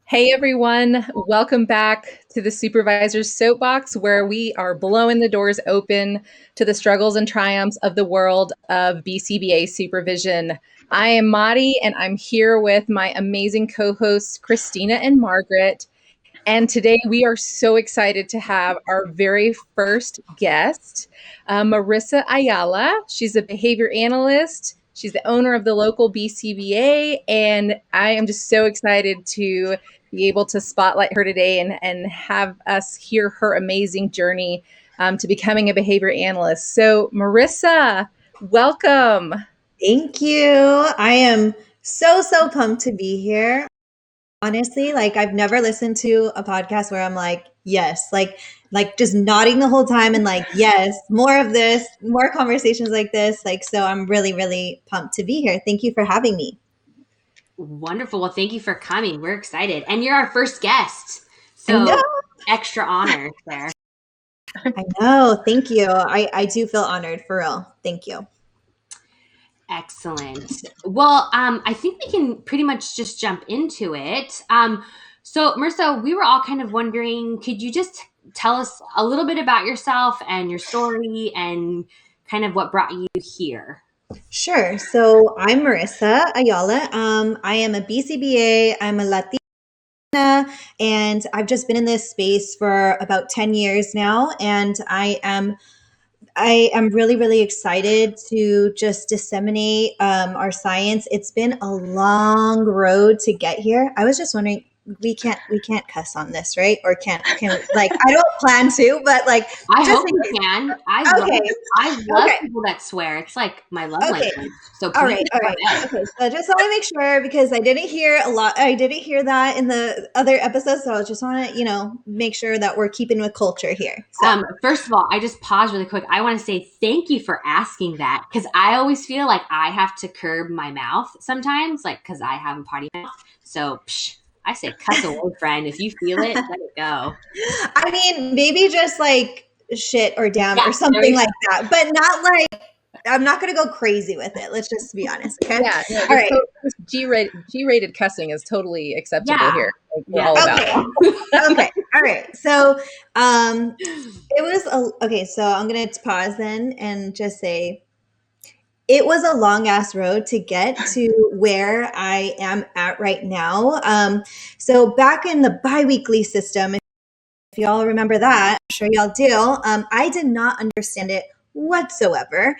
Hey everyone, welcome back to the Supervisor's Soapbox, where we are blowing the doors open to the struggles and triumphs of the world of BCBA supervision. I am Madi, and I'm here with my amazing co-hosts, Christina and Margaret. And today we are so excited to have our very first guest, Marissa Ayala. She's a behavior analyst. She's the owner of the local BCBA, and I am just so excited to be able to spotlight her today and have us hear her amazing journey to becoming a behavior analyst. So, Marissa, welcome. Thank you. I am so pumped to be here. Honestly, like I've never listened to a podcast where I'm like, yes, like just nodding the whole time and like, yes, more of this, more conversations like this. Like, so I'm really pumped to be here. Thank you for having me. Wonderful. Well, thank you for coming. We're excited. And you're our first guest. I So know. extra honor there. I know. Thank you. I do feel honored for real. Thank you. Excellent. Well, I think we can pretty much just jump into it. So Marissa, we were all kind of wondering, could you just tell us a little bit about yourself and your story and kind of what brought you here? Sure. So I'm Marissa Ayala. I am a BCBA. I'm a Latina, and I've just been in this space for about 10 years now. And I am really excited to just disseminate our science. It's been a long road to get here. I was just wondering, we can't cuss on this, right? Or can like I don't plan to, but like I hope you can. I love Okay. people that swear. It's like my love Okay. language. So All please right. go ahead. Okay. So I just want to make sure because I didn't hear a lot. I didn't hear that in the other episodes. So I just want to, make sure that we're keeping with culture here. So. First of all, I just pause really quick. I want to say thank you for asking that because I always feel like I have to curb my mouth sometimes, like because I have a potty mouth. So I say cuss away, friend. If you feel it, let it go. I mean, maybe just like shit or damn or something like that, but not like I'm not going to go crazy with it. Let's just be honest. Okay. Yeah, no, All right. G-rated cussing is totally acceptable Yeah. here. Like, we're Yeah. all about Okay. it. Okay. All right. So, it was okay. So I'm going to pause then and just say it was a long ass road to get to where I am at right now. So back in the biweekly system, if y'all remember that, I'm sure y'all do. I did not understand it whatsoever.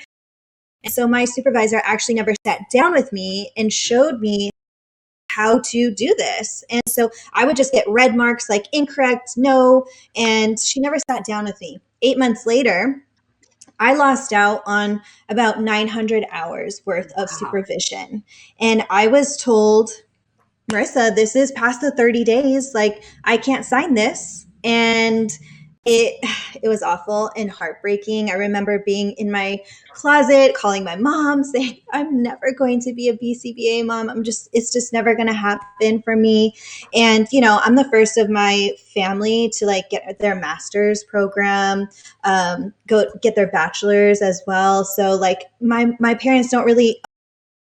And so my supervisor actually never sat down with me and showed me how to do this. And so I would just get red marks like incorrect, no. And she never sat down with me. 8 months later, I lost out on about 900 hours worth of Wow. supervision. And I was told, Marissa, this is past the 30 days. Like, I can't sign this. And it it was awful and heartbreaking. I remember being in my closet calling my mom saying, I'm never going to be a BCBA mom. It's just never going to happen for me. And, I'm the first of my family to like get their master's program, go get their bachelor's as well. So like my parents don't really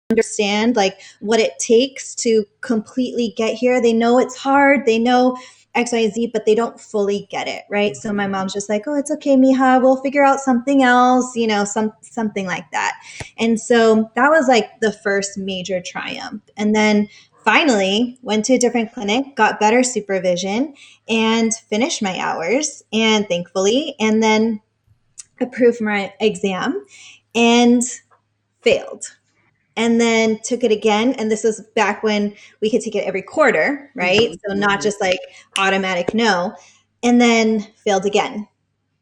understand like what it takes to completely get here. They know it's hard. They know XYZ, but they don't fully get it, right? So my mom's just like, "Oh, it's okay, mija. We'll figure out something else, something like that." And so that was like the first major triumph. And then finally went to a different clinic, got better supervision, and finished my hours, and thankfully, and then approved my exam and failed, and then took it again. And this was back when we could take it every quarter, right? Mhm. So not just like automatic no. And then failed again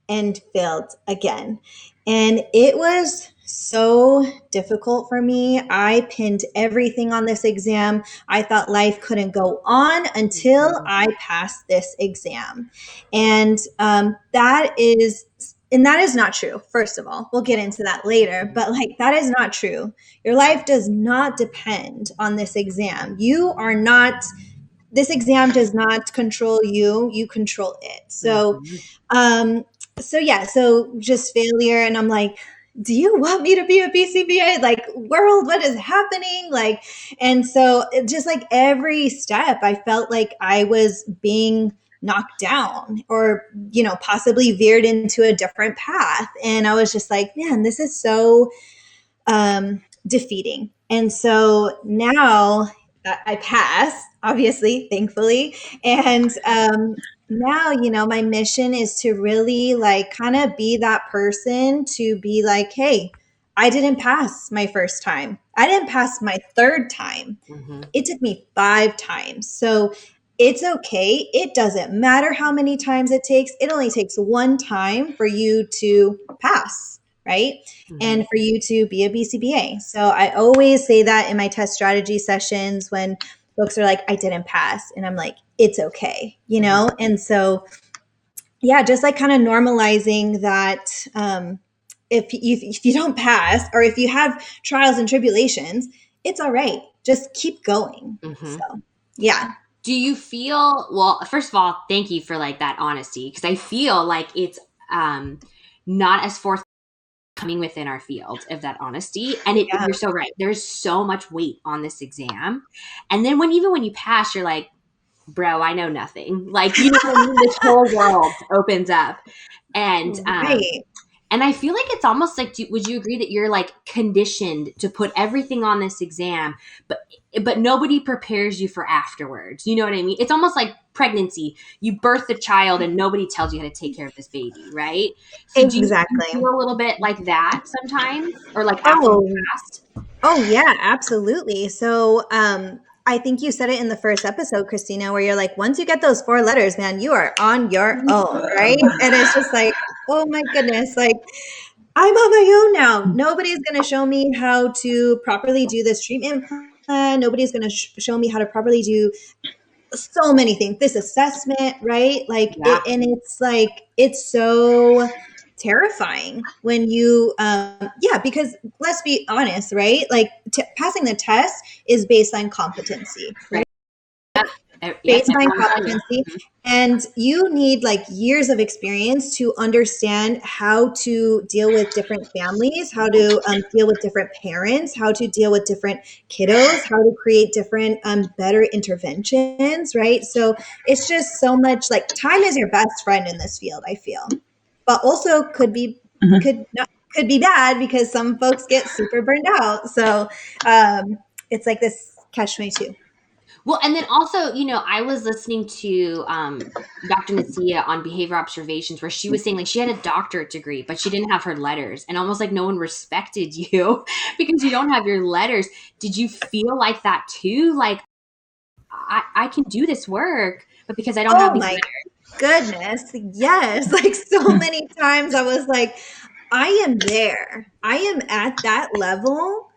and failed again. And it was so difficult for me. I pinned everything on this exam. I thought life couldn't go on until I passed this exam. And that is not true. First of all, we'll get into that later, but like that is not true. Your life does not depend on this exam. This exam does not control you, you control it. Mhm. So just failure. And I'm like, do you want me to be a BCBA? Like, world, what is happening? Like, and so just like every step, I felt like I was being knocked down or, possibly veered into a different path. And I was just like, man, this is so defeating. And so now I passed, obviously, thankfully. And now, my mission is to really like kind of be that person to be like, hey, I didn't pass my first time. I didn't pass my third time. Mhm. It took me 5 times. So it's okay. It doesn't matter how many times it takes. It only takes one time for you to pass, right? Mhm. And for you to be a BCBA. So I always say that in my test strategy sessions when folks are like, I didn't pass. And I'm like, it's okay, And so, yeah, just like kind of normalizing that if you don't pass or if you have trials and tribulations, it's all right. Just keep going. Mhm. So, yeah. Do you feel, well, first of all, thank you for like that honesty, because I feel like it's not as forthcoming within our field of that honesty. And Yeah. you're so right. There's so much weight on this exam. And then even when you pass, you're like, bro, I know nothing. Like, you know what I mean? This whole world opens up. And Right. and I feel like it's almost like, would you agree that you're like conditioned to put everything on this exam, but nobody prepares you for afterwards? You know what I mean? It's almost like pregnancy. You birth the child and nobody tells you how to take care of this baby, right? So do you Exactly. feel a little bit like that sometimes, or like after you Oh, passed? oh yeah, absolutely. So, I think you said it in the first episode, Christina, where you're like, once you get those 4 letters, man, you are on your own, right? And it's just like, oh my goodness, like I'm on my own now. Nobody's going to show me how to properly do this treatment plan. Nobody's going to show me how to properly do so many things. This assessment, right? Like Yeah. and it's like it's so terrifying when you yeah, because let's be honest, right? Like passing the test is based on competency, right? Yeah, baseline everyone's done, competency. yeah. And you need like years of experience to understand how to deal with different families, how to deal with different parents, how to deal with different kiddos, how to create different better interventions, right? So it's just so much like time is your best friend in this field, I feel, but also could not could be bad because some folks get super burned out. So it's like this catch 22. Well, and then also, I was listening to Dr. Nasia on behavior observations where she was saying like she had a doctorate degree, but she didn't have her letters, and almost like no one respected you because you don't have your letters. Did you feel like that too? Like I can do this work, but because I don't have Oh these my letters. goodness. Yes. Like so many times I was like, I am there. I am at that level.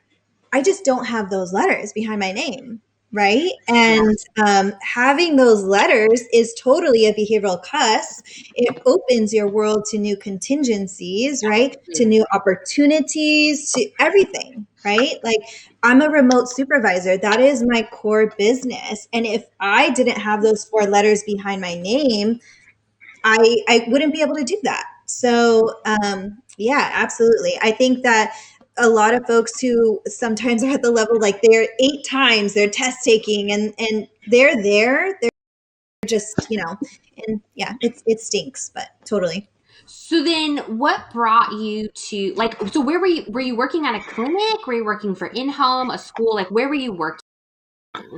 I just don't have those letters behind my name. Right. Yeah. And having those letters is totally a behavioral cusp. It opens your world to new contingencies, right? To Absolutely. new opportunities, to everything, right? Like I'm a remote supervisor. That is my core business. And if I didn't have those four letters behind my name, I wouldn't be able to do that. So yeah, absolutely. I think that a lot of folks who sometimes are at the level like they're 8 times they're test taking and they're there, they're just and yeah, it stinks, but totally. So then what brought you to like so where were you working at a clinic? Were you working for in-home, a school? Like where were you working?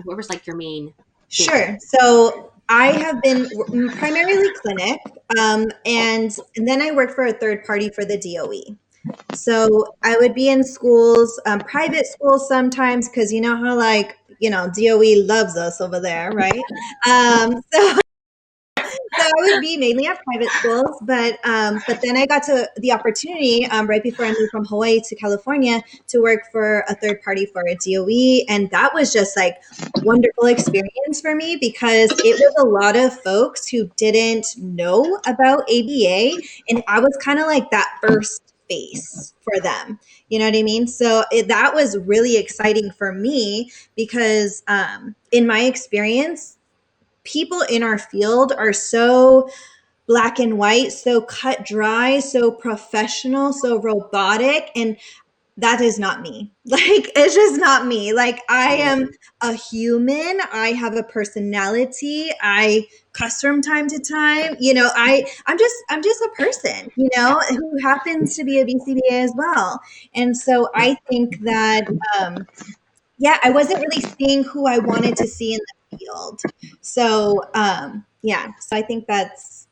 What was like your main business? Sure. So I have been primarily clinic, and then I worked for a third party for the DOE. So I would be in schools, private schools sometimes, because you know how like DOE loves us over there, right? So I would be mainly at private schools, but then I got to the opportunity right before I moved from Hawaii to California to work for a third party for a DOE, and that was just like wonderful experience for me because it was a lot of folks who didn't know about ABA, and I was kind of like that first face for them. You know what I mean? So that was really exciting for me because in my experience people in our field are so black and white, so cut dry, so professional, so robotic. And that is not me. Like, it's just not me. Like, I am a human. I have a personality. I cuss from time to time. I'm just a person, who happens to be a BCBA as well. And so I think that, yeah, I wasn't really seeing who I wanted to see in the field. So yeah, so I think that's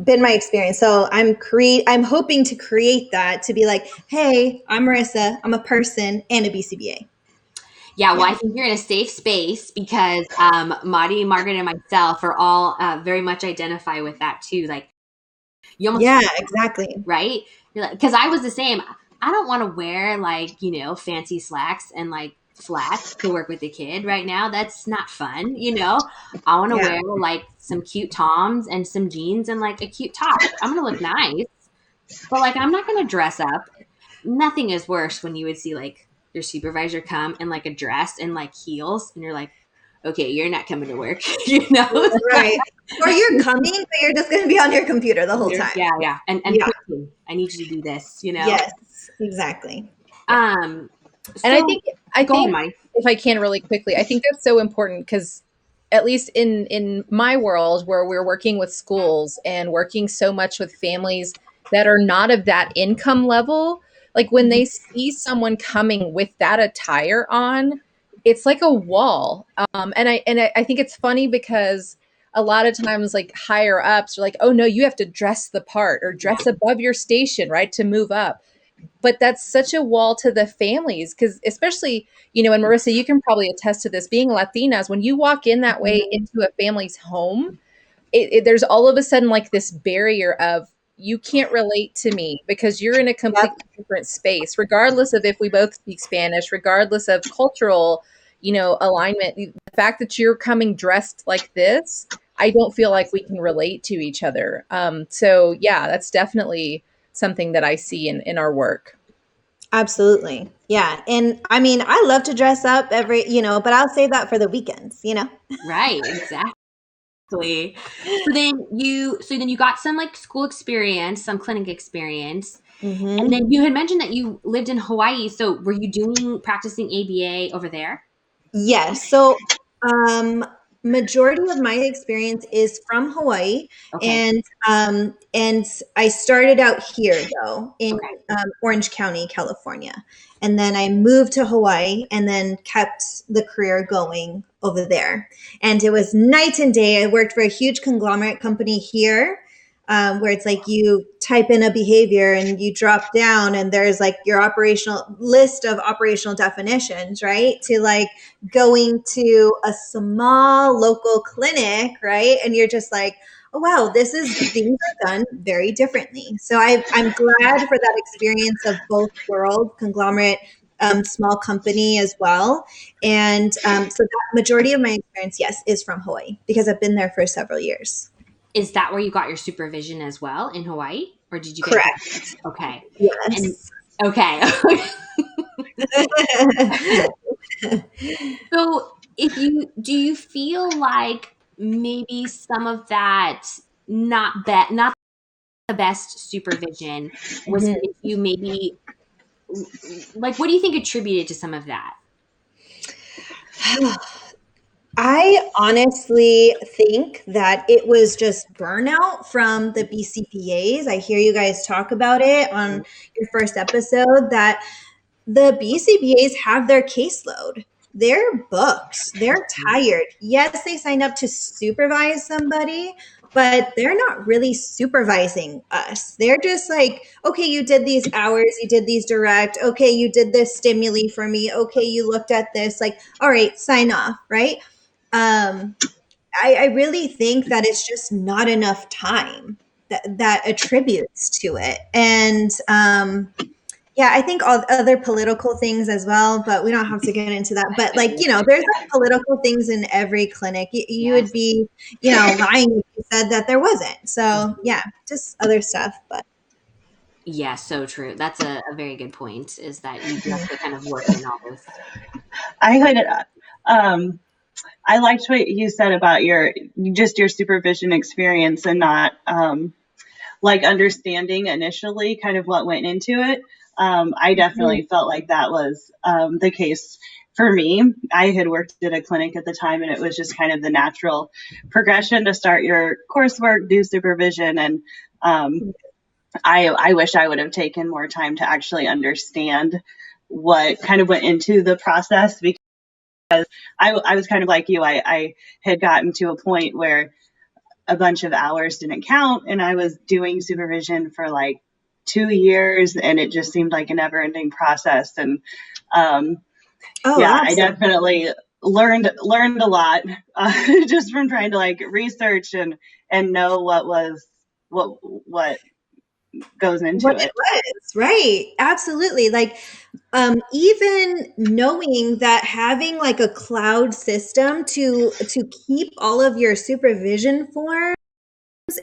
been my experience. So I'm hoping to create that to be like, hey, I'm Marissa, I'm a person and a BCBA. Yeah, well, Yeah. I think you're in a safe space because Maudie, Margaret, and myself are all very much identify with that too. Like you almost Yeah, exactly. right? You're like, because I was the same. I don't want to wear like fancy slacks and like flats to work with the kid right now. That's not fun. I want to Yeah. wear like some cute toms and some jeans and like a cute top. I'm gonna look nice, but like I'm not gonna dress up. Nothing is worse when you would see like your supervisor come in like a dress and like heels, and you're like, okay, you're not coming to work, Right. Or you're coming, but you're just going to be on your computer the whole time. Yeah, yeah, and Yeah. pointing. I need you to do this. Yes, exactly. Yeah. Um, And I so think I go ahead, think Mike. if I can really quickly, I think that's so important because at least in my world where we're working with schools and working so much with families that are not of that income level, like when they see someone coming with that attire on, it's like a wall. And I think it's funny because a lot of times like higher ups are like, oh no, you have to dress the part or Yeah, dress above your station, right, to move up. But that's such a wall to the families because especially and Marissa, you can probably attest to this, being Latinas, when you walk in that way into a family's home, there's all of a sudden like this barrier of you can't relate to me because you're in a Yep. completely different space, regardless of if we both speak Spanish, regardless of cultural alignment. The fact that you're coming dressed like this, I don't feel like we can relate to each other. So yeah, that's definitely something that I see in our work. Absolutely. Yeah. And I mean, I love to dress up but I'll save that for the weekends. Right, exactly. So then you got some like school experience, some clinic experience. And Hmm. then you had mentioned that you lived in Hawaii. So were you doing practicing ABA over there? Yes. So, um, majority of my experience is from Hawaii, Okay. and I started out here though in Okay. Orange County, California, and then I moved to Hawaii, and then kept the career going over there. And it was night and day. I worked for a huge conglomerate company here, where it's like you type in a behavior and you drop down, and there's like your operational list of operational definitions, right? To like going to a small local clinic, right? And you're just like, oh wow, things are done very differently. So I'm glad for that experience of both world conglomerate, small company as well. And so that majority of my experience, yes, is from Hawaii because I've been there for several years. Is that where you got your supervision as well in Hawaii? Or did you get it? Correct. Okay. And Yes. okay. So if you do you feel like maybe some of that not the best supervision was Mhm. you maybe like what do you think attributed to some of that? I honestly think that it was just burnout from the BCPAs. I hear you guys talk about it on your first episode that the BCBAs have their caseload. They're booked. They're tired. Yes, they signed up to supervise somebody, but they're not really supervising us. They're just like, okay, you did these hours, you did these direct. Okay, you did this stimuli for me. Okay, you looked at this. Like, all right, sign off, right? Um, I really think that it's just not enough time that attributes to it. And yeah, I think all other political things as well, but we don't have to get into that. But like, there's like political things in every clinic. You would Yes. be, lying if you said that there wasn't. So yeah, just other stuff. But Yeah, so true. That's a very good point, is that you do have to kind of work in all this. I could, um, I liked what you said about your supervision experience and not, like understanding initially kind of what went into it. I definitely felt like that was, the case for me. I had worked at a clinic at the time and it was just kind of the natural progression to start your coursework, do supervision. And, I wish I would have taken more time to actually understand what kind of went into the process, because I was kind of like you. I had gotten to a point where a bunch of hours didn't count, and I was doing supervision for like 2 years, and it just seemed like a never ending process. And um, oh, yeah, I absolutely. definitely learned a lot, just from trying to like research and know what goes into What it it. was, right? Absolutely. Like, even knowing that having like a cloud system to keep all of your supervision forms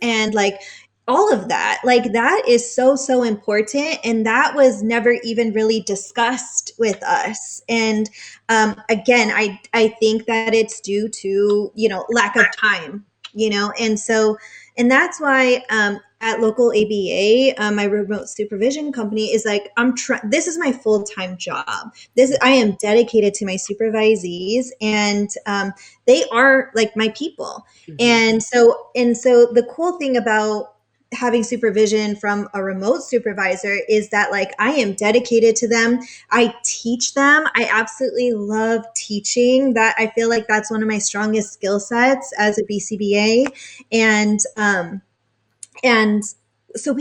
and like all of that, like that is so important, and that was never even really discussed with us. And again, I think that it's due to lack of time, and so, and that's why at local ABA, my remote supervision company is like, this is my full-time job. I am dedicated to my supervisees, and they are like my people. Mhm. And so the cool thing about having supervision from a remote supervisor is that like I am dedicated to them. I teach them. I absolutely love teaching. That I feel like that's one of my strongest skill sets as a BCBA. And so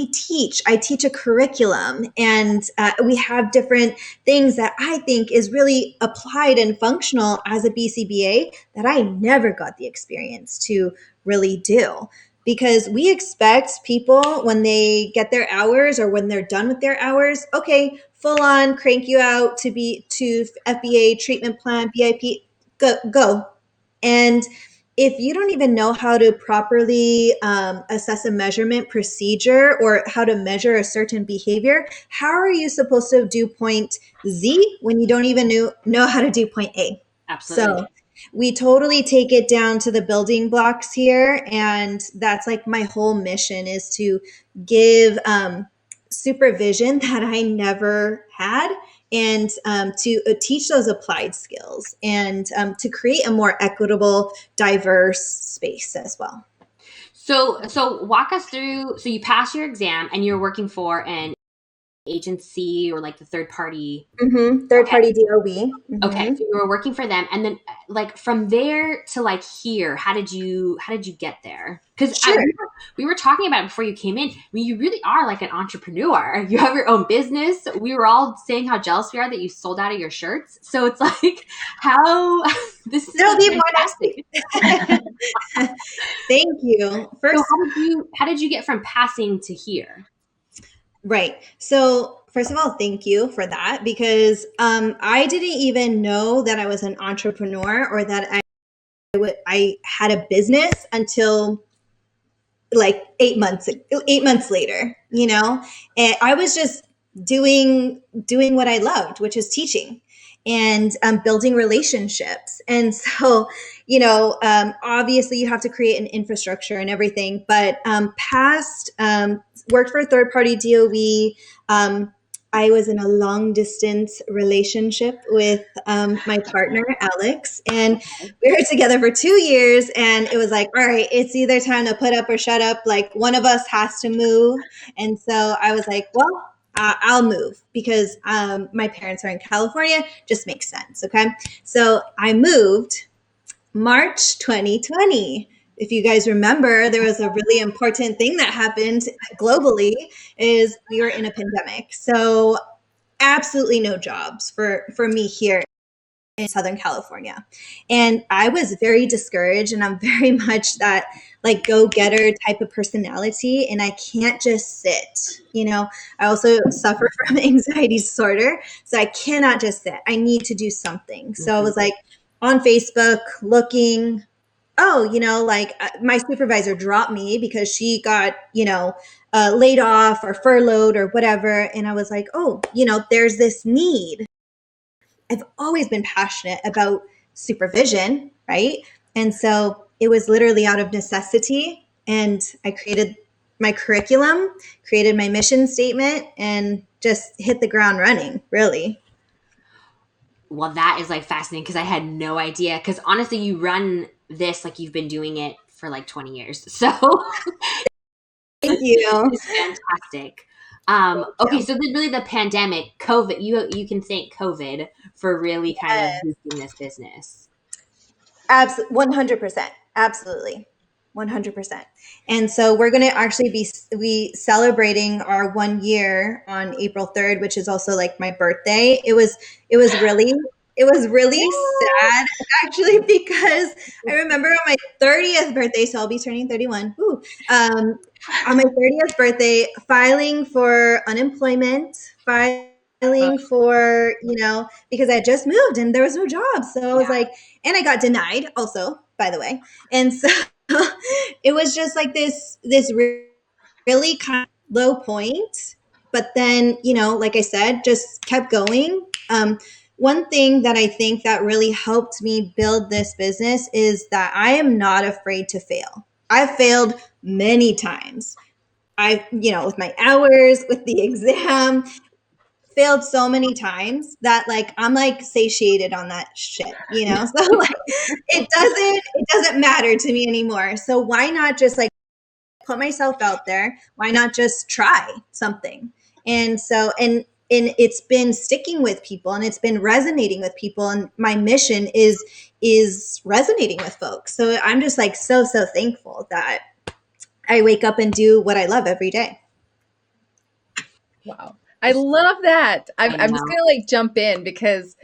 I teach a curriculum, and we have different things that I think is really applied and functional as a BCBA that I never got the experience to really do, because we expect people when they get their hours or when they're done with their hours, okay, full on crank you out to FBA treatment plan, BIP, go. And if you don't even know how to properly assess a measurement procedure or how to measure a certain behavior, how are you supposed to do point Z when you don't even know how to do point A? Absolutely. So we totally take it down to the building blocks here. And that's like my whole mission is to give supervision that I never had, and to teach those applied skills, and to create a more equitable, diverse space as well. So walk us through. So you pass your exam and you're working for an agency or like the third party. Third Okay. party DOB. Okay. So you were working for them, and then like from there to like here, how did you get there? Because Sure. we were talking about it before you came in. I mean, you really are like an entrepreneur. You have your own business. We were all saying how jealous we are that you sold out of your shirts. So it's like how this is There'll be more fantastic. Thank you. First, So how did you get from passing to here? right. So, first of all, thank you for that, because I didn't even know that I was an entrepreneur or that I had a business until like 8 months later, and I was just doing what I loved, which is teaching and building relationships. And so, obviously you have to create an infrastructure and everything, but past worked for a third party DOE. I was in a long distance relationship with my partner, Alex, and we were together for 2 years. And it was like, all right, it's either time to put up or shut up. Like, one of us has to move. And so I was like, well, I'll move because my parents are in California. Just makes sense. Okay. So I moved March 2020. If you guys remember, there was a really important thing that happened globally is we were in a pandemic. So absolutely no jobs for me here in Southern California. And I was very discouraged, and I'm very much that like go-getter type of personality, and I can't just sit. I also suffer from anxiety disorder, so I cannot just sit. I need to do something. So I was like on Facebook looking, like my supervisor dropped me because she got, laid off or furloughed or whatever. And I was like, oh, there's this need. I've always been passionate about supervision, right? And so it was literally out of necessity. And I created my curriculum, created my mission statement, and just hit the ground running, really. Well, that is like fascinating because I had no idea. Because honestly, you run this like you've been doing it for like 20 years. So Thank you. it's fantastic. Okay, so then really the pandemic, COVID, you can thank COVID for really kind of boosting this business. Absolutely, 100%. Absolutely. 100%. And so we're going to actually be celebrating our 1 year on April 3rd, which is also like my birthday. It was really sad actually, because I remember on my 30th birthday, so I'll be turning 31. On my 30th birthday, filing for unemployment, filing for, because I had just moved and there was no job. So I was like, and I got denied also, by the way. And so it was just like this really kind of low point. But then, like I said, just kept going. One thing that I think that really helped me build this business is that I am not afraid to fail. I've failed many times. With my hours, with the exam, failed so many times that like I'm like satiated on that shit, so like it doesn't matter to me anymore. So why not just like put myself out there? Why not just try something? And so and it's been sticking with people, and it's been resonating with people, and my mission is resonating with folks. So I'm just like so thankful that I wake up and do what I love every day. Wow. I love that. I'm just going to like jump in because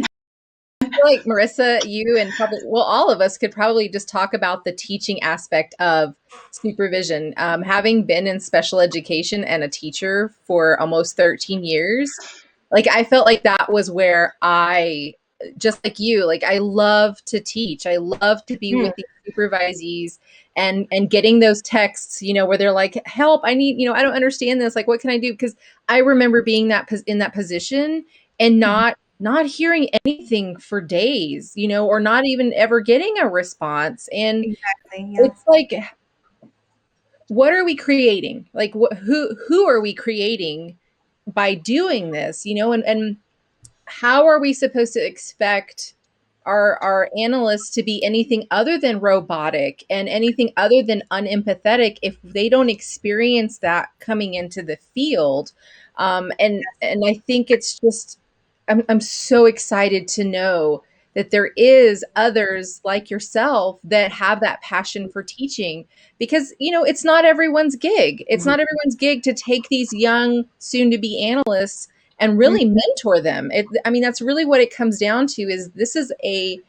I feel like Marissa, you and probably, well, all of us could probably just talk about the teaching aspect of supervision. Having been in special education and a teacher for almost 13 years, like I felt like that was where I just like you, like I love to teach. I love to be with the supervisees and getting those texts, where they're like, help, I need, I don't understand this. Like, what can I do? Because I remember being in that position and not hearing anything for days, or not even ever getting a response. And Exactly. Yeah. it's like, what are we creating? Like, who are we creating by doing this? And how are we supposed to expect our analysts to be anything other than robotic and anything other than unempathetic if they don't experience that coming into the field? And I think it's just, I'm so excited to know that there is others like yourself that have that passion for teaching, because it's not everyone's gig. It's not everyone's gig to take these young soon to be analysts and really mentor them. I mean, that's really what it comes down to, is this is a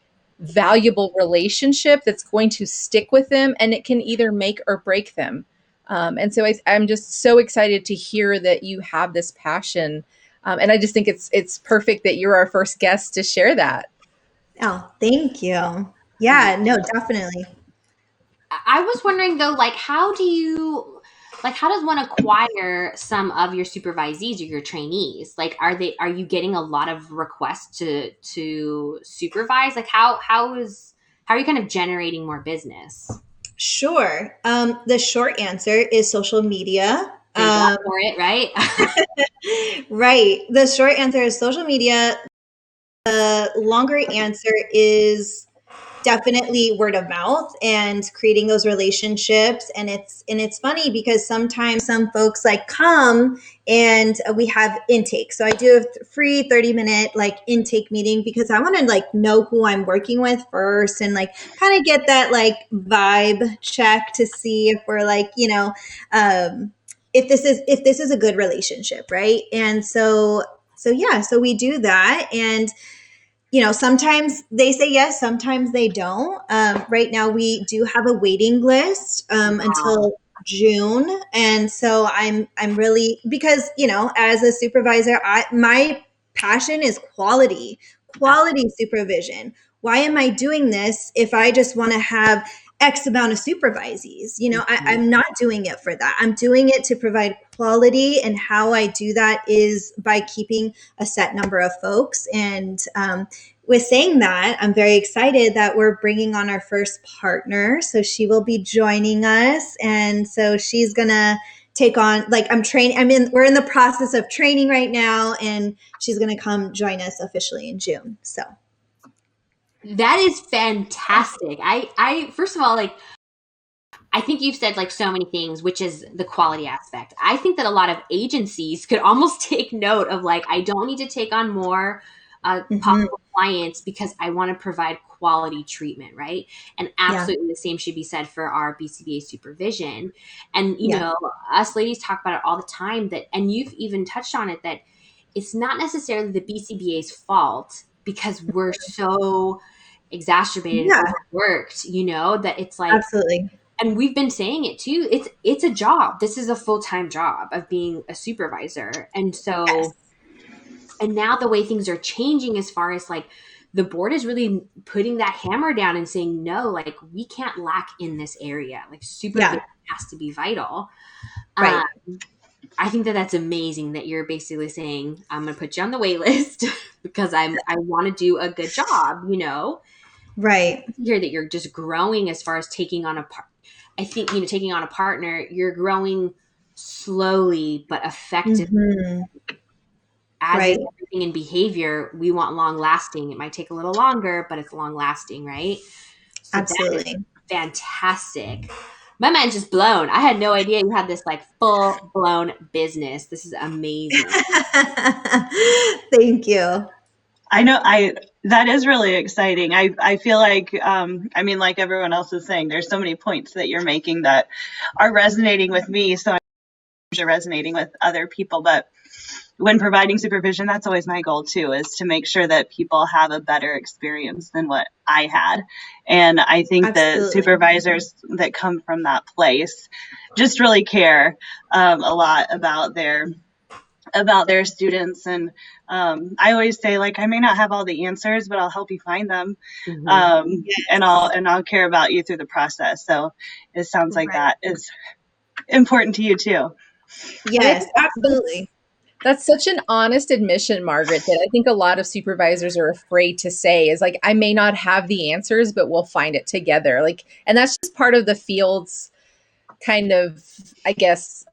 valuable relationship that's going to stick with them, and it can either make or break them. And so I'm just so excited to hear that you have this passion. And I just think it's perfect that you're our first guest to share that. Oh, thank you. Yeah, no, definitely. I was wondering though, like, how does one acquire some of your supervisees or your trainees? Like, are you getting a lot of requests to supervise? Like, how are you kind of generating more business? Sure. The short answer is social media. Thank God for it, right? Right. The short answer is social media. The longer answer is definitely word of mouth and creating those relationships. And it's funny because sometimes some folks like come and we have intake. So I do a free 30-minute like intake meeting because I want to like know who I'm working with first and like kind of get that vibe check to see if we're if this is a good relationship, right? And so we do that. And sometimes they say yes, sometimes they don't. Right now, we do have a waiting list until June, and so I'm really, because as a supervisor, my passion is quality supervision. Why am I doing this if I just want to have X amount of supervisees? I'm not doing it for that. I'm doing it to provide quality, and how I do that is by keeping a set number of folks. And with saying that, I'm very excited that we're bringing on our first partner. So she will be joining us. And so she's going to take on, we're in the process of training right now, and she's going to come join us officially in June. So that is fantastic. I first of all, like, I think you've said like so many things, which is the quality aspect. I think that a lot of agencies could almost take note of like, I don't need to take on more possible clients because I want to provide quality treatment, right? And absolutely the same should be said for our BCBA supervision. And, us ladies talk about it all the time, and you've even touched on it, that it's not necessarily the BCBA's fault because we're so exacerbated and overworked, that it's like, absolutely. And we've been saying it too. It's a job. This is a full-time job of being a supervisor. And so, and now the way things are changing as far as like the board is really putting that hammer down and saying, no, like we can't lack in this area. Like supervision has to be vital. Right. I think that that's amazing that you're basically saying, I'm going to put you on the wait list because I want to do a good job, Right. Hear that you're just growing as far as taking on I think, taking on a partner, you're growing slowly but effectively. As is everything in behavior, we want long lasting. It might take a little longer, but it's long lasting, right? So absolutely. That is fantastic. My mind's just blown. I had no idea you had this like full blown business. This is amazing. Thank you. I know that is really exciting. I feel like, like everyone else is saying, there's so many points that you're making that are resonating with me. So I'm sure resonating with other people, but when providing supervision, that's always my goal too, is to make sure that people have a better experience than what I had. And I think that supervisors that come from that place just really care a lot about their about their students. And I always say, like, I may not have all the answers, but I'll help you find them. And I'll care about you through the process. So it sounds like that is important to you too. Yes, absolutely. That's such an honest admission, Margaret, that I think a lot of supervisors are afraid to say is like, I may not have the answers, but we'll find it together. Like, and that's just part of the field's kind of, I guess,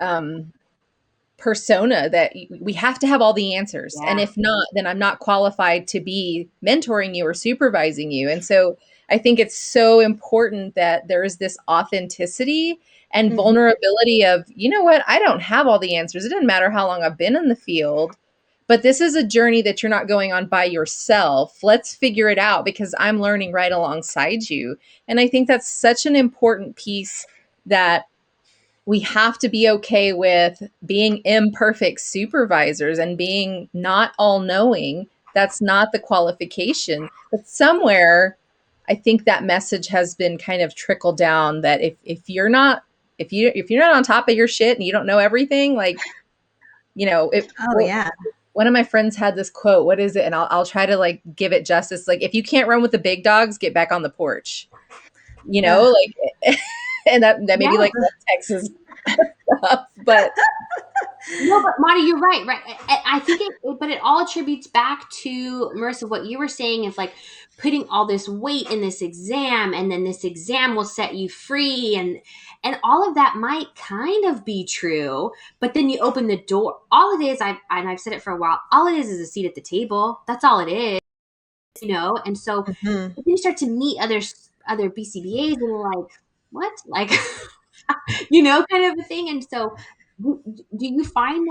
persona that we have to have all the answers. Yeah. And if not, then I'm not qualified to be mentoring you or supervising you. And so I think it's so important that there is this authenticity and vulnerability of, you know what, I don't have all the answers. It doesn't matter how long I've been in the field, but this is a journey that you're not going on by yourself. Let's figure it out because I'm learning right alongside you. And I think that's such an important piece that we have to be okay with being imperfect supervisors and being not all knowing. That's not the qualification. But somewhere, I think that message has been kind of trickled down that if you're not on top of your shit and you don't know everything, like, you know, one of my friends had this quote. What is it? And I'll try to like give it justice. Like, if you can't run with the big dogs, get back on the porch. You know, like, and that may be like Texas stuff, but no, but Marty, you're right. I think but it all attributes back to, Marissa, what you were saying is like putting all this weight in this exam, and then this exam will set you free, and all of that might kind of be true, but then you open the door. All it is, I've said it for a while, all it is a seat at the table. That's all it is, you know. And so then you start to meet other BCBAs, and you're like, what? Like, you know, kind of a thing. And so do you find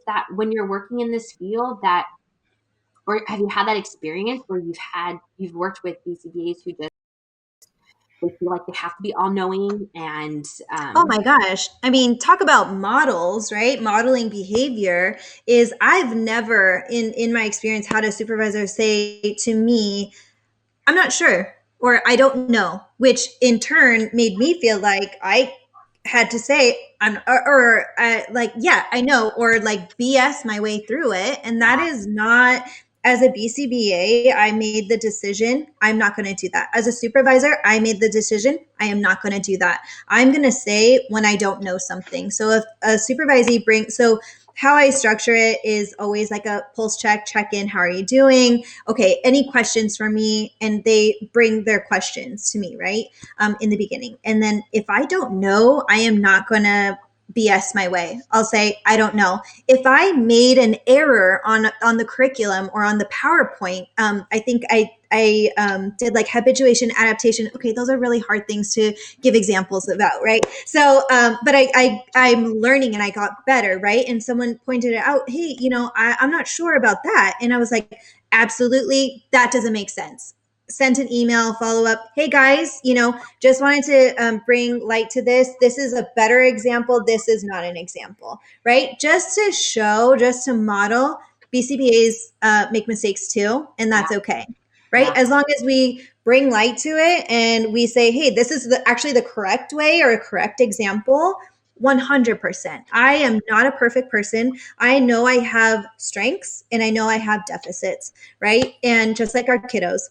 that when you're working in this field that, or have you had that experience where you've worked with BCBAs who just, they feel like they have to be all knowing and oh my gosh. I mean, talk about models, right? Modeling behavior is, I've never in my experience had a supervisor say to me, I'm not sure, or I don't know, which in turn made me feel like I had to say like, yeah, I know, or like BS my way through it. And that is not, as a BCBA, I made the decision, I'm not going to do that. As a supervisor, I made the decision, I am not going to do that. I'm going to say when I don't know something. So if a supervisee so how I structure it is always like a pulse check in. How are you doing? Okay, any questions for me? And they bring their questions to me, right? In the beginning. And then if I don't know, I am not going to BS my way. I'll say, I don't know. If I made an error on the curriculum or on the PowerPoint, I think I did like habituation, adaptation. Okay, those are really hard things to give examples about, right? So, but I'm learning and I got better, right? And someone pointed it out, hey, you know, I'm not sure about that. And I was like, absolutely, that doesn't make sense. Sent an email follow up. Hey guys, you know, just wanted to bring light to this. This is a better example. This is not an example, right? Just to show, just to model. BCBAs make mistakes too, and that's okay, right? Yeah. As long as we bring light to it and we say, hey, this is actually the correct way or a correct example. 100%. I am not a perfect person. I know I have strengths and I know I have deficits, right? And just like our kiddos.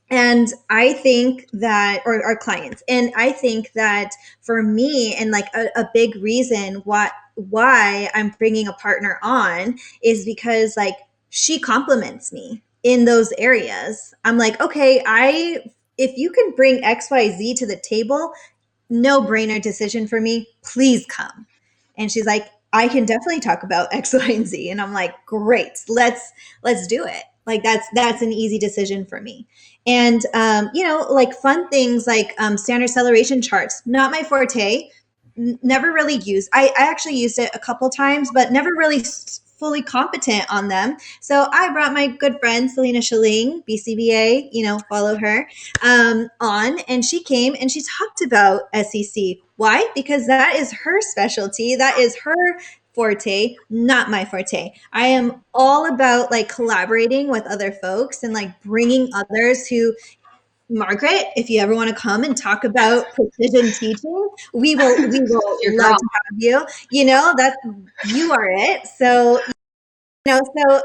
And I think that, or our clients, and I think that for me, and like a big reason why I'm bringing a partner on is because like she compliments me in those areas. I'm like, okay, if you can bring XYZ to the table, no brainer decision for me, please come. And she's like, I can definitely talk about X, Y, and Z. And I'm like, great, let's do it. Like that's an easy decision for me. And, you know, like fun things like standard acceleration charts, not my forte, never really used. I actually used it a couple times, but never really fully competent on them. So I brought my good friend, Selena Shaling, BCBA, you know, follow her, on, and she came and she talked about SEC. Why? Because that is her specialty. That is her forte, not my forte. I am all about like collaborating with other folks and like bringing others who, Margaret, if you ever want to come and talk about precision teaching, we will love to have you. You know, you are it. So So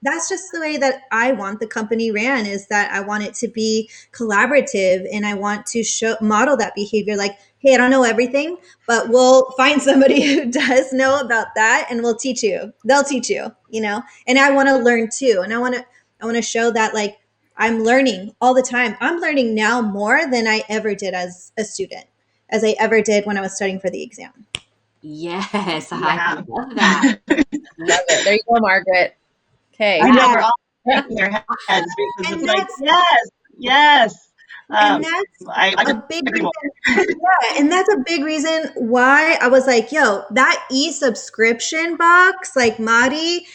that's just the way that I want the company ran, is that I want it to be collaborative, and I want to model that behavior. Like, hey, I don't know everything, but we'll find somebody who does know about that, and we'll teach you. They'll teach you, and I want to learn too. And I want to show that, like, I'm learning all the time. I'm learning now more than I ever did as a student, as I ever did when I was studying for the exam. Yes, Yeah. I love that. Love it. There you go, Margaret. Okay. I know we're Yeah. all shaking their heads because And it's like, yes. and that's I a just big agree more. reason. Yeah, and that's a big reason why I was like, yo, that e-subscription box, like Mari,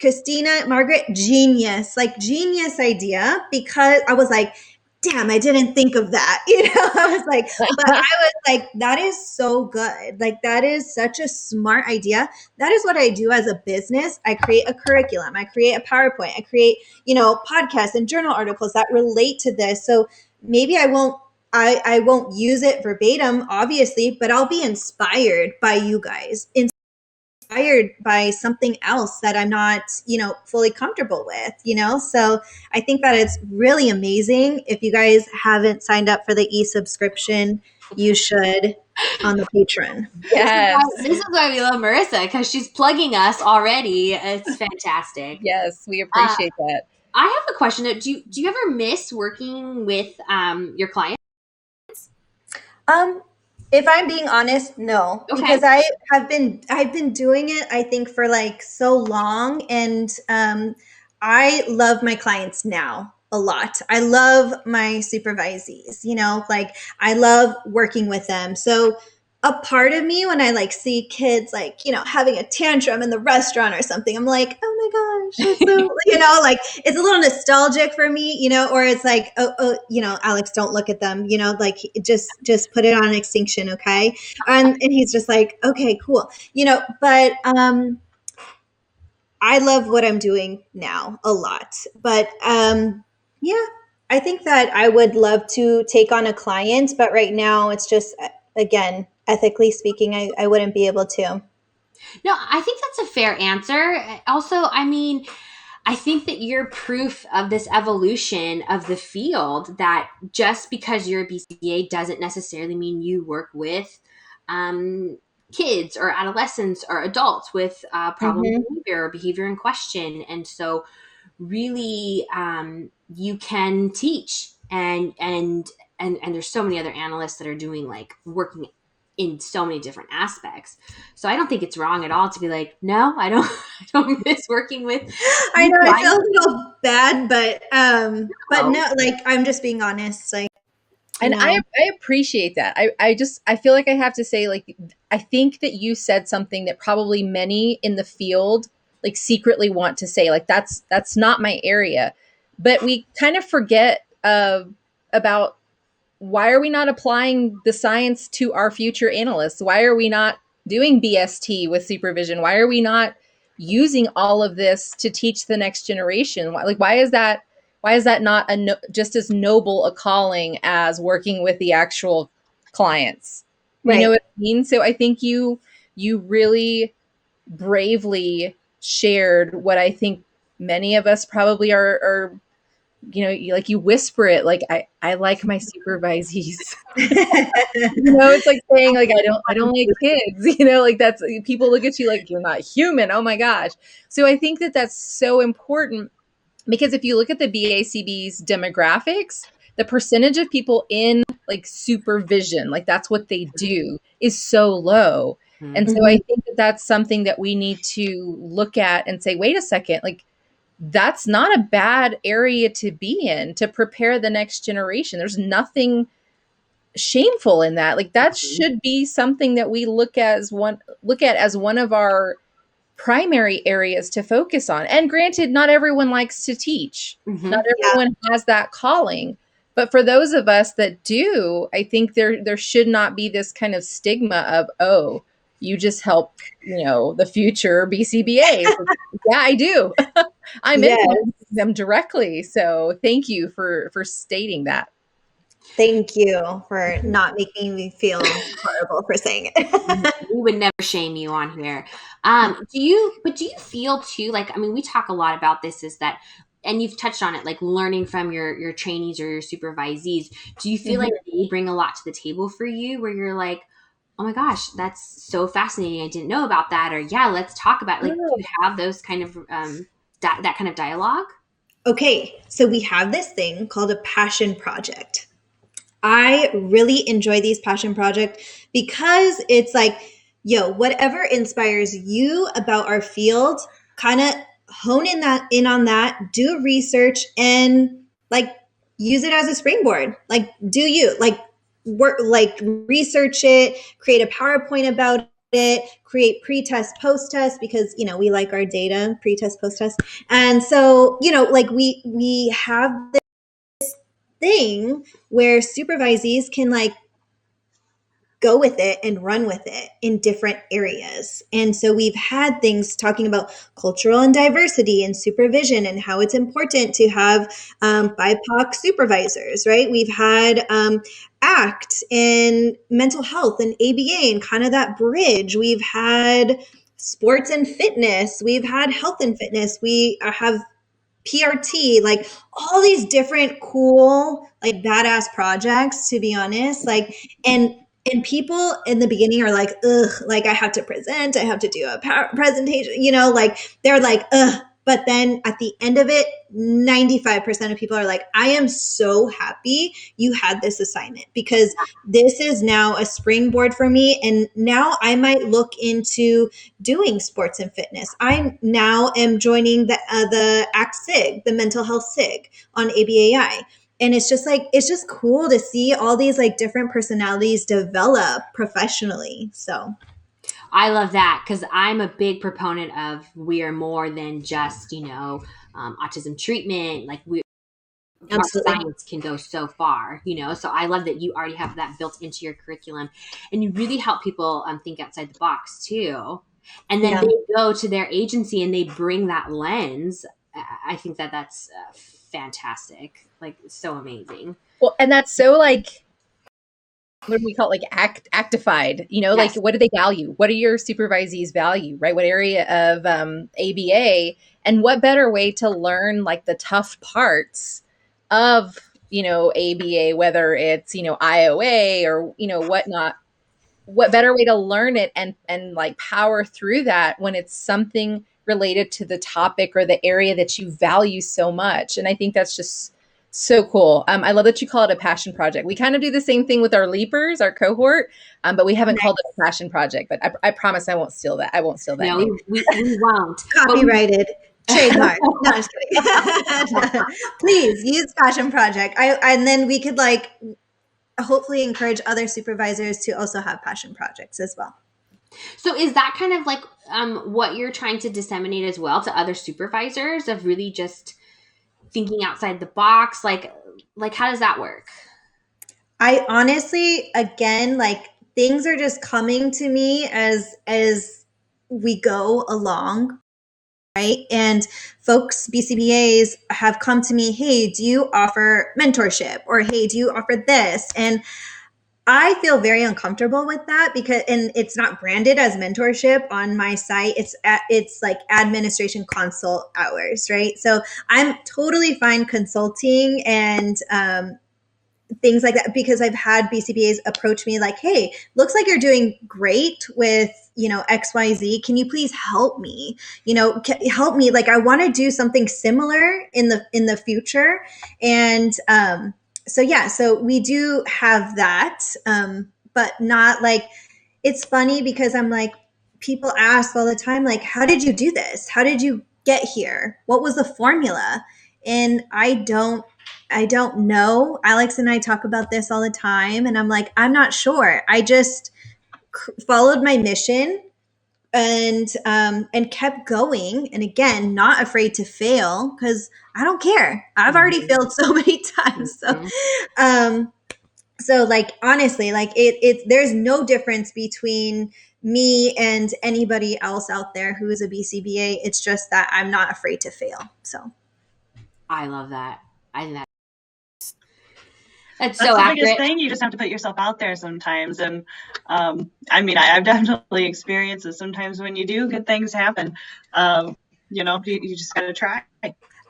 Christina, Margaret, genius idea, because I was like, damn, I didn't think of that. I was like, but I was like, that is so good. Like, that is such a smart idea. That is what I do as a business. I create a curriculum, I create a PowerPoint, I create, podcasts and journal articles that relate to this. So maybe I won't use it verbatim, obviously, but I'll be inspired by you guys, inspired by something else that I'm not, fully comfortable with, So I think that it's really amazing. If you guys haven't signed up for the e-subscription, you should, on the Patreon. Yes. This is why we love Marissa, because she's plugging us already. It's fantastic. Yes, we appreciate that. I have a question. Do you ever miss working with your clients? If I'm being honest, no, Okay. because I've been doing it, I think, for like so long, and I love my clients now a lot. I love my supervisees, like, I love working with them. So a part of me, when I like see kids like, having a tantrum in the restaurant or something, I'm like, oh my gosh, it's so, like, it's a little nostalgic for me, or it's like, oh, Alex, don't look at them, like, just put it on extinction. Okay. And he's just like, okay, cool. But I love what I'm doing now a lot. But yeah, I think that I would love to take on a client, but right now it's just, again, ethically speaking, I wouldn't be able to. No, I think that's a fair answer. Also, I mean, I think that you're proof of this evolution of the field, that just because you're a BCBA doesn't necessarily mean you work with kids or adolescents or adults with problem behavior or behavior in question. And so really you can teach, and there's so many other analysts that are doing, like, working in so many different aspects. So I don't think it's wrong at all to be like, no, I don't I don't miss working with. I know I feel a little bad, but no, like, I'm just being honest. Like, And I appreciate that. I feel like I have to say, like, I think that you said something that probably many in the field, like, secretly want to say, like, that's not my area. But we kind of forget about, why are we not applying the science to our future analysts? Why are we not doing BST with supervision? Why are we not using all of this to teach the next generation? Why is that not just as noble a calling as working with the actual clients? You know what I mean? So I think you really bravely shared what I think many of us probably are, you whisper it, like, I like my supervisees. It's like saying, like, I don't like kids, like, that's, people look at you like you're not human. Oh my gosh. So I think that that's so important, because if you look at the BACB's demographics, the percentage of people in, like, supervision, like, that's what they do, is so low. And so I think that that's something that we need to look at and say, wait a second, like, that's not a bad area to be in to prepare the next generation. There's nothing shameful in that. Like, that should be something that we look at as one of our primary areas to focus on. And granted, not everyone likes to teach. Not everyone has that calling. But for those of us that do, I think there should not be this kind of stigma of, oh, you just help, the future BCBA. Yeah, I do. I'm impacting them directly. So thank you for stating that. Thank you for not making me feel horrible for saying it. We would never shame you on here. Do you feel too, like, I mean, we talk a lot about this, is that, and you've touched on it, like learning from your trainees or your supervisees. Do you feel like they bring a lot to the table for you where you're like, oh my gosh, that's so fascinating. I didn't know about that. Or yeah, let's talk about it. Like, do you have those kind of, that kind of dialogue? Okay, so we have this thing called a passion project. I really enjoy these passion projects because it's like, yo, whatever inspires you about our field, kind of hone in on that, do research and like use it as a springboard. Like do you like work, like research it, create a PowerPoint about it, create pre-test, post-test, because we like our data, pre-test, post-test. And so, like we have thing where supervisees can like go with it and run with it in different areas. And so we've had things talking about cultural and diversity and supervision and how it's important to have BIPOC supervisors, right? We've had ACT and mental health and ABA and kind of that bridge. We've had sports and fitness. We've had health and fitness. We have PRT, like all these different cool, like badass projects, to be honest. Like, and people in the beginning are like, ugh, like I have to present, I have to do a presentation, like they're like, ugh. But then at the end of it, 95% of people are like, I am so happy you had this assignment because this is now a springboard for me. And now I might look into doing sports and fitness. I now am joining the ACT SIG, the mental health SIG on ABAI. And it's just like, it's just cool to see all these like different personalities develop professionally. So I love that because I'm a big proponent of we are more than just, autism treatment. Like our absolutely. science can go so far, So I love that you already have that built into your curriculum, and you really help people think outside the box too. And then they go to their agency and they bring that lens. I think that that's fantastic, like so amazing. Well, and that's so like, what do we call it? Like actified, like Yes. what do they value? What do your supervisees value, right? What area of ABA, and what better way to learn like the tough parts of, ABA, whether it's, IOA or, whatnot, what better way to learn it and like power through that when it's something related to the topic or the area that you value so much. And I think that's just so cool. I love that you call it a passion project. We kind of do the same thing with our leapers, our cohort, but we haven't called it a passion project. But I promise I won't steal that. I won't steal that No, name. we won't. Copyrighted. Trademark. No, I'm just kidding. Please use passion project. And then we could like hopefully encourage other supervisors to also have passion projects as well. So is that kind of like what you're trying to disseminate as well to other supervisors, of really just thinking outside the box? Like how does that work? I honestly, again, like things are just coming to me as we go along. Right. And folks, BCBAs have come to me, hey, do you offer mentorship? Or hey, do you offer this? And I feel very uncomfortable with that because, and it's not branded as mentorship on my site. It's like administration consult hours, right? So I'm totally fine consulting and things like that, because I've had BCBAs approach me like, hey, looks like you're doing great with, XYZ. Can you please help me? Help me. Like, I want to do something similar in the future. And so we do have that, but not like, it's funny because I'm like, people ask all the time, like, how did you do this? How did you get here? What was the formula? And I don't know. Alex and I talk about this all the time. And I'm like, I'm not sure. I just followed my mission and kept going. And again, not afraid to fail because I don't care. I've already failed so many times. So like, honestly, like there's no difference between me and anybody else out there who is a BCBA. It's just that I'm not afraid to fail. So I love that. I think that. That's That's so the biggest accurate. thing. You just have to put yourself out there sometimes. And I mean, I've definitely experienced it. Sometimes when you do, good things happen. You just got to try.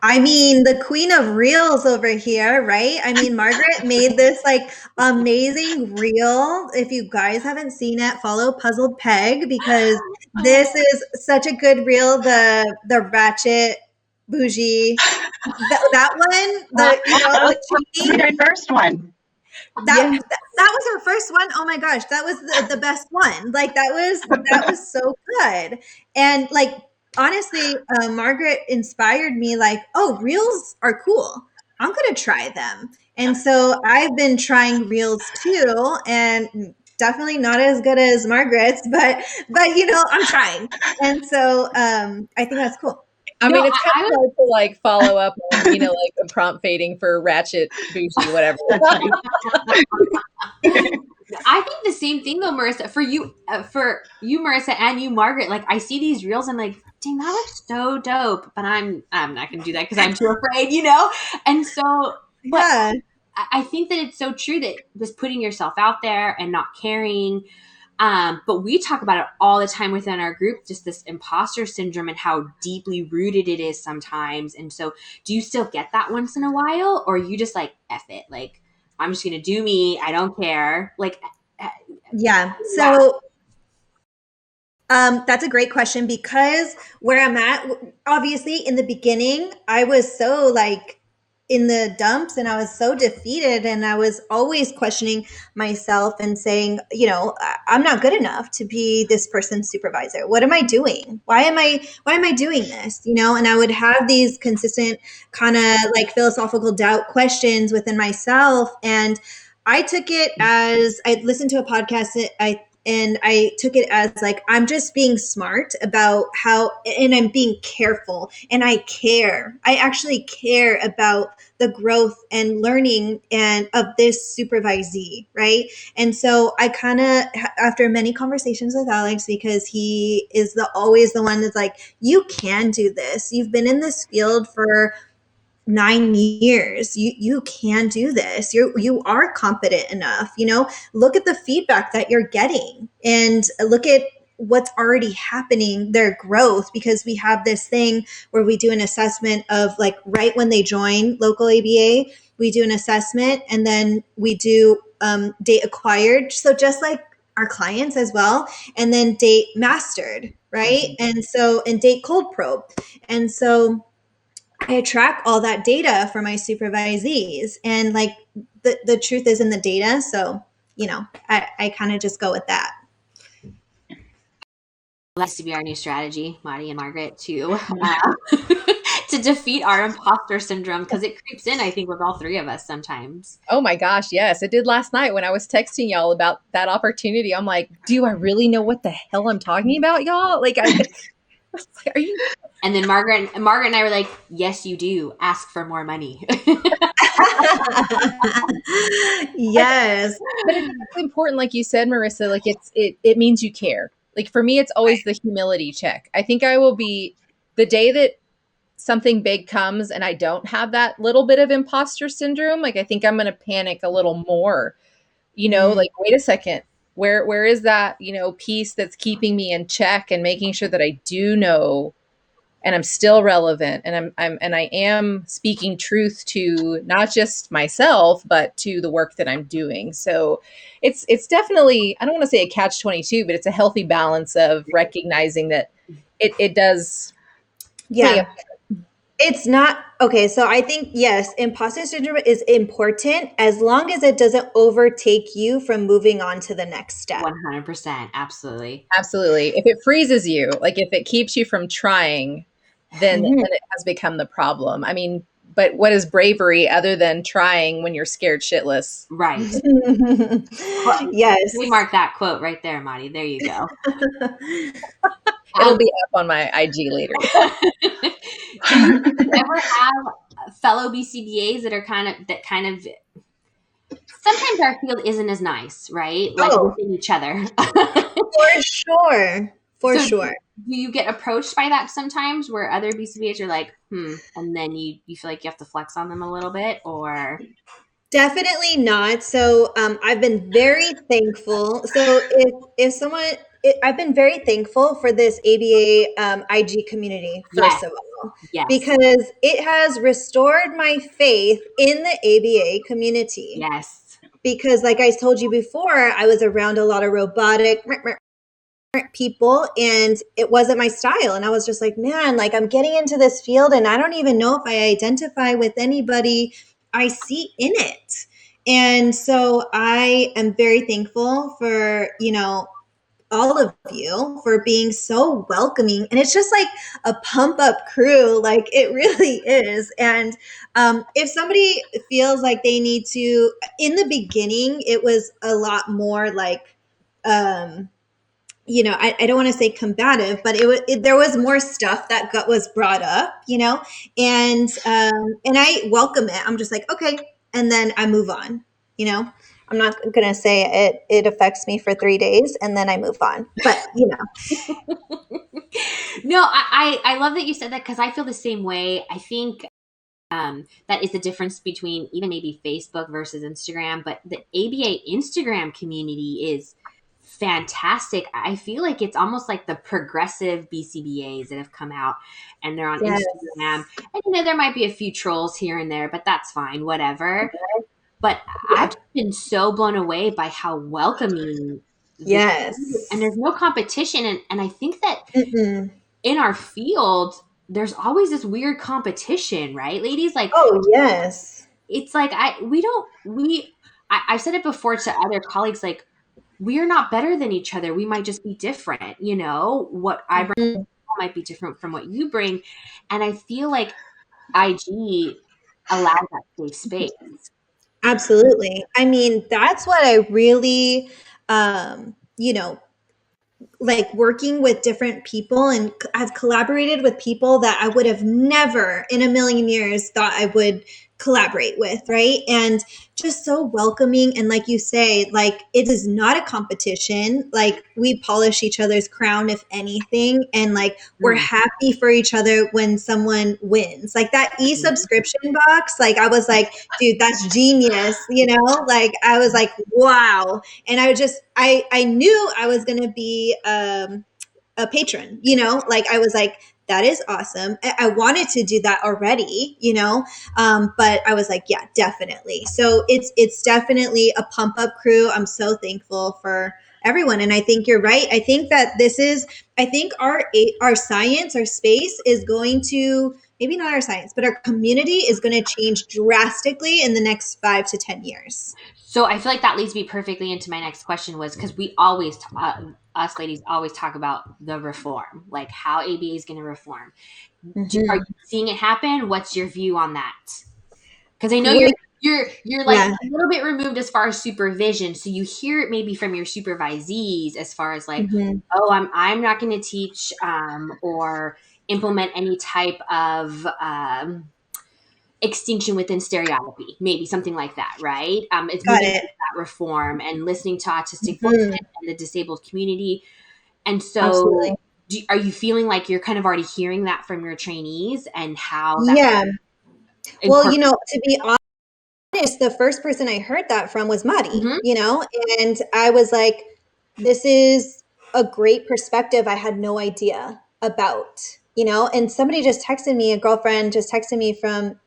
I mean, the queen of reels over here, right? I mean, Margaret made this like amazing reel. If you guys haven't seen it, follow Puzzled Peg because this is such a good reel. The ratchet bougie, that one, That was the the cheating. very first one. That was her first one. Oh my gosh, that was the best one. Like that was so good. And like honestly, Margaret inspired me. Like, oh, reels are cool. I'm gonna try them. And so I've been trying reels too, and definitely not as good as Margaret's, but I'm trying. And so I think that's cool. I No, mean, it's kind I of was hard to like follow up on, like the prompt fading for ratchet, bougie, whatever. That's funny. I think the same thing though, Marissa. For you, Marissa, and you, Margaret. Like I see these reels, I'm like, dang, that looks so dope. But I'm not gonna do that because I'm too afraid, And so, but Yeah. I think that it's so true that just putting yourself out there and not caring. But we talk about it all the time within our group, just this imposter syndrome and how deeply rooted it is sometimes. And so, do you still get that once in a while, or are you just like, F it? Like, I'm just going to do me. I don't care. Like, Yeah. yeah. So that's a great question because where I'm at, obviously, in the beginning, I was so like in the dumps and I was so defeated and I was always questioning myself and saying, I'm not good enough to be this person's supervisor. What am I doing? Why am I doing this? And I would have these consistent kind of like philosophical doubt questions within myself. And I took it as I listened to a podcast. I took it as like I'm just being smart about how, and I'm being careful, and I care. I actually care about the growth and learning and of this supervisee, right? And so I kind of, after many conversations with Alex, because he is always the one that's like, you can do this. You've been in this field for 9 years. You can do this. You are competent enough. Look at the feedback that you're getting and look at what's already happening, their growth, because we have this thing where we do an assessment of like right when they join local ABA, we do an assessment and then we do date acquired. So just like our clients as well, and then date mastered, right? And date cold probe. And so I track all that data for my supervisees, and like the truth is in the data. So, I kind of just go with that. That's to be our new strategy, Marty and Margaret, to to defeat our imposter syndrome because it creeps in, I think, with all three of us sometimes. Oh my gosh, yes. It did last night when I was texting y'all about that opportunity. I'm like, do I really know what the hell I'm talking about, y'all? Like, are you? And then Margaret and I were like, yes, you do. Ask for more money. Yes. But it's important, like you said, Marissa, like it means you care. Like for me, it's always the humility check. I think I will be the day that something big comes and I don't have that little bit of imposter syndrome, like I think I'm going to panic a little more, like, wait a second, where is that, piece that's keeping me in check and making sure that I do know and I'm still relevant and I am speaking truth to not just myself, but to the work that I'm doing. So it's definitely, I don't want to say a catch-22, but it's a healthy balance of recognizing that it does. Yeah. It's not okay. So I think, yes, imposter syndrome is important as long as it doesn't overtake you from moving on to the next step. 100%. Absolutely. Absolutely. If it freezes you, like if it keeps you from trying, then it has become the problem. I mean, but what is bravery other than trying when you're scared shitless? Right. Yes. We mark that quote right there, Marty. There you go. It'll be up on my IG later. Do you ever have fellow BCBAs that kind of sometimes our field isn't as nice, right? Like within each other. For sure. For sure. Do you get approached by that sometimes where other BCBAs are like, and then you feel like you have to flex on them a little bit, or? Definitely not. So I've been very thankful. So if someone, I've been very thankful for this ABA IG community, first Yes, of all, yes, because it has restored my faith in the ABA community. yes. Because, like I told you before, I was around a lot of robotic people and it wasn't my style. And I was just like, man, like I'm getting into this field and I don't even know if I identify with anybody I see in it. And so I am very thankful for, all of you for being so welcoming. And it's just like a pump up crew, like it really is. And if somebody feels like they need to, in the beginning, it was a lot more like, I don't want to say combative, but there was more stuff that was brought up, and I welcome it. I'm just like, okay, and then I move on. I'm not gonna say it affects me for 3 days and then I move on, but No, I love that you said that because I feel the same way. I think that is the difference between even maybe Facebook versus Instagram, but the ABA Instagram community is fantastic. I feel like it's almost like the progressive BCBAs that have come out and they're on yes, Instagram. And there might be a few trolls here and there, but that's fine, whatever. But yeah, I've just been so blown away by how welcoming the and yes. there's no competition. And I think that Mm-mm. in our field, there's always this weird competition, right, ladies? Like Oh yes. it's like I've said it before to other colleagues, like we're not better than each other. We might just be different. What I bring Mhm. might be different from what you bring. And I feel like IG allows that safe space. Absolutely. I mean, that's what I really, like working with different people, and I've collaborated with people that I would have never in a million years thought I would collaborate with, right? And just so welcoming, and like you say, like it is not a competition. Like we polish each other's crown if anything, and like we're Mm. happy for each other when someone wins. Like that e-subscription box, like I was like, dude, that's genius, Like I was like, wow. And I knew I was going to be a patron, like I was like, that is awesome. I wanted to do that already, but I was like, yeah, definitely. So it's definitely a pump up crew. I'm so thankful for everyone. And I think you're right. I think our science, our space is going to, maybe not our science, but our community is going to change drastically in the next 5 to 10 years. So I feel like that leads me perfectly into my next question was because we always, us ladies always talk about the reform, like how ABA is going to reform. Are you Mhm. seeing it happen? What's your view on that? Because I know Great. you're like Yeah. a little bit removed as far as supervision, so you hear it maybe from your supervisees as far as like, Mhm. oh, I'm not going to teach or implement any type of extinction within stereotypy, maybe something like that, right? It's Got moving it. to that reform and listening to autistic voices Mhm. and the disabled community. And so, Absolutely. are you feeling like you're kind of already hearing that from your trainees and how that Yeah. Well, incorporates? to be honest, the first person I heard that from was Madi, Mhm. and I was like, this is a great perspective I had no idea about, and somebody just texted me, a girlfriend just texted me from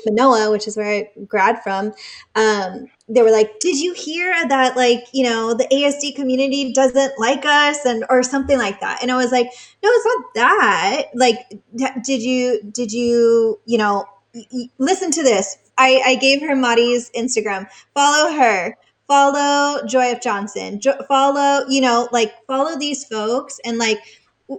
Manoa, which is where I grad from. They were like, did you hear that, like, the ASD community doesn't like us, and or something like that? And I was like, no, it's not that. Like, did you, listen to this. I gave her Mari's Instagram. Follow her. Follow Joy F. Johnson. Follow, like follow these folks, and like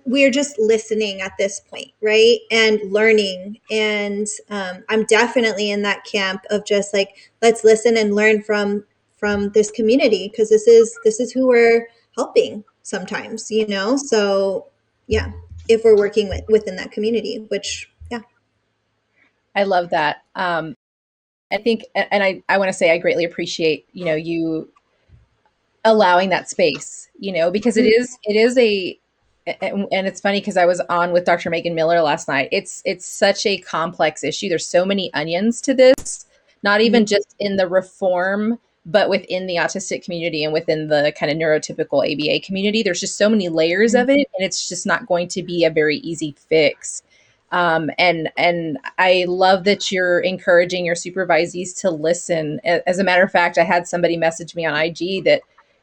we're just listening at this point, right? And learning. And I'm definitely in that camp of just like, let's listen and learn from this community, because this is who we're helping sometimes, So yeah, if we're working within that community, which yeah. I love that. I think, and I want to say I greatly appreciate, you allowing that space, because it is and it's funny because I was on with Dr. Megan Miller last night. It's such a complex issue. There's so many onions to this not even just in the reform, but within the autistic community and within the kind of neurotypical ABA community. There's just so many layers of it, and it's just not going to be a very easy fix. And I love that you're encouraging your supervisees to listen. As a matter of fact, I had somebody message me on IG that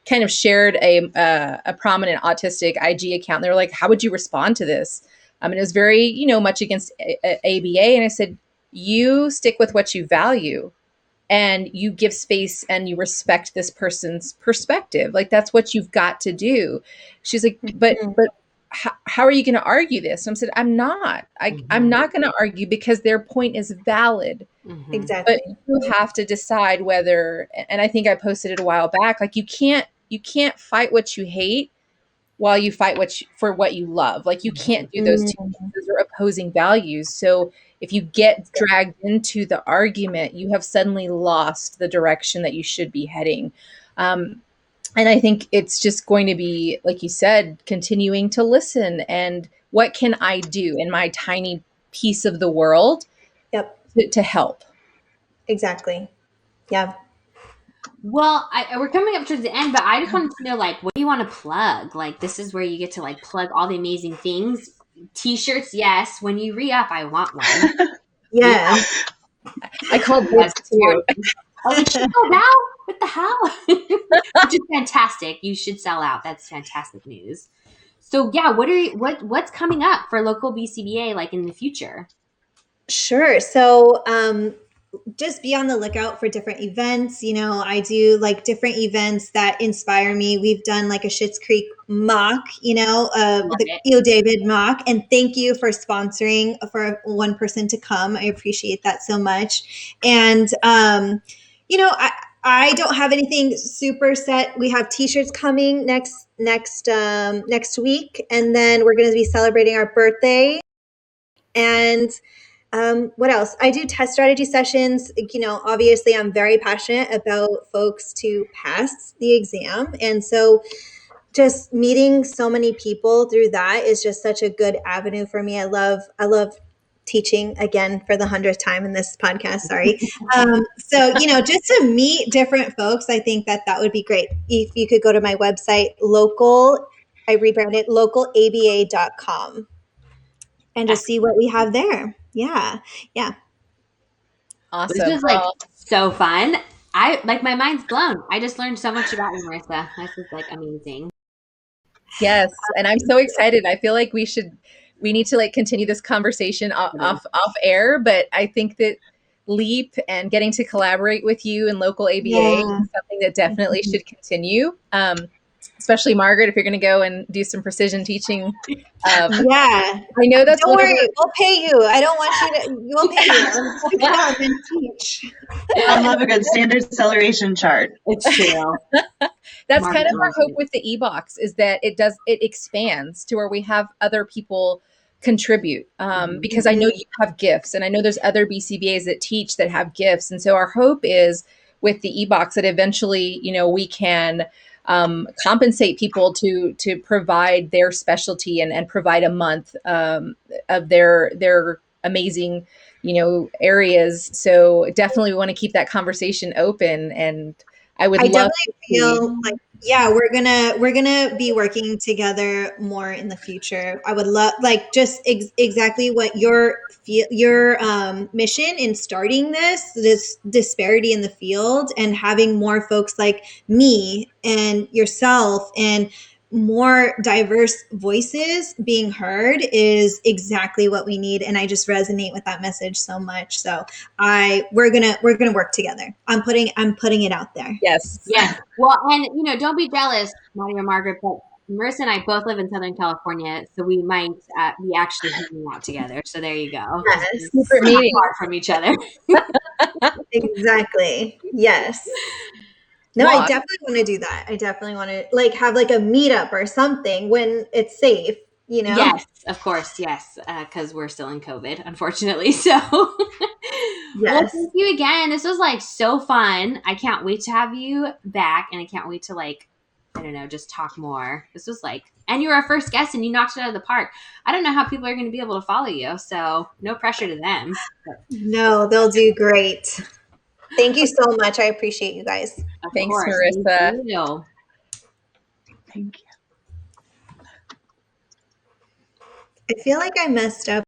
kind of shared a prominent autistic IG account. They were like, "How would you respond to this?" And it was very, much against ABA. And I said, "You stick with what you value, and you give space and you respect this person's perspective. Like, that's what you've got to do." She's like, but how are you going to argue this? And I said, I'm not. I'm not going to argue because their point is valid. Exactly. But you have to decide whether, and I think I posted it a while back, like you can't fight what you hate while you fight for what you love. Like, you can't do those two things. Those are opposing values. So if you get dragged into the argument, you have suddenly lost the direction that you should be heading. And I think it's just going to be, like you said, continuing to listen and what can I do in my tiny piece of the world to help. Exactly. Yeah. Well, we're coming up towards the end, but I just wanted to know, like, what do you want to plug? Like, this is where you get to, like, plug all the amazing things. T-shirts, yes. When you re-up, I want one. Yeah. I called this too. I was like, she sold out? What the hell? Which is fantastic. You should sell out. That's fantastic news. So yeah, what's coming up for local BCBA like in the future? Sure. So just be on the lookout for different events. I do like different events that inspire me. We've done like a Schitt's Creek mock, the Theo David mock. And thank you for sponsoring for one person to come. I appreciate that so much. And, I don't have anything super set. We have t-shirts coming next week. And then we're going to be celebrating our birthday. And what else? I do test strategy sessions. Obviously I'm very passionate about folks to pass the exam. And so just meeting so many people through that is just such a good avenue for me. I love teaching, again, for the 100th time in this podcast. Sorry. So, just to meet different folks, I think that would be great. If you could go to my website, I rebranded localaba.com. And just see what we have there. Yeah. Yeah. Awesome. This is like so fun. My mind's blown. I just learned so much about you, Marissa. This is like amazing. Yes. And I'm so excited. I feel like we need to like continue this conversation off air, but I think that LEAP and getting to collaborate with you and local ABA is something that definitely should continue. Especially Margaret, if you're going to go and do some precision teaching. I know that's. Don't worry, we'll pay you. I don't want you to. We'll pay you. Come and teach. I'll have a good standard acceleration chart. It's true. That's kind of our hope with the e-box, is that it expands to where we have other people contribute. Because I know you have gifts, and I know there's other BCBAs that teach that have gifts, and so our hope is with the e-box that eventually, we can compensate people to provide their specialty and provide a month of their amazing, areas. So definitely we want to keep that conversation open, and I definitely feel like, we're gonna be working together more in the future. I would love, like, just exactly what your mission in starting this disparity in the field, and having more folks like me and yourself and more diverse voices being heard is exactly what we need. And I just resonate with that message so much. So we're gonna work together. I'm putting it out there. Yes. Yes. Well, and don't be jealous, Maddie or Margaret, but Marissa and I both live in Southern California, so we might be actually hanging out together. So there you go. Yes. Super meeting from each other. Exactly. Yes. No, well, I definitely want to do that. I definitely want to have like a meetup or something when it's safe, Yes, of course. Yes. Because we're still in COVID, unfortunately. So yes. Well, thank you again. This was like so fun. I can't wait to have you back, and I can't wait to just talk more. This was and you were our first guest and you knocked it out of the park. I don't know how people are going to be able to follow you. So no pressure to them. No, they'll do great. Thank you so much. I appreciate you guys. Of Thanks, course. Marissa. Thank you. Thank you. I feel like I messed up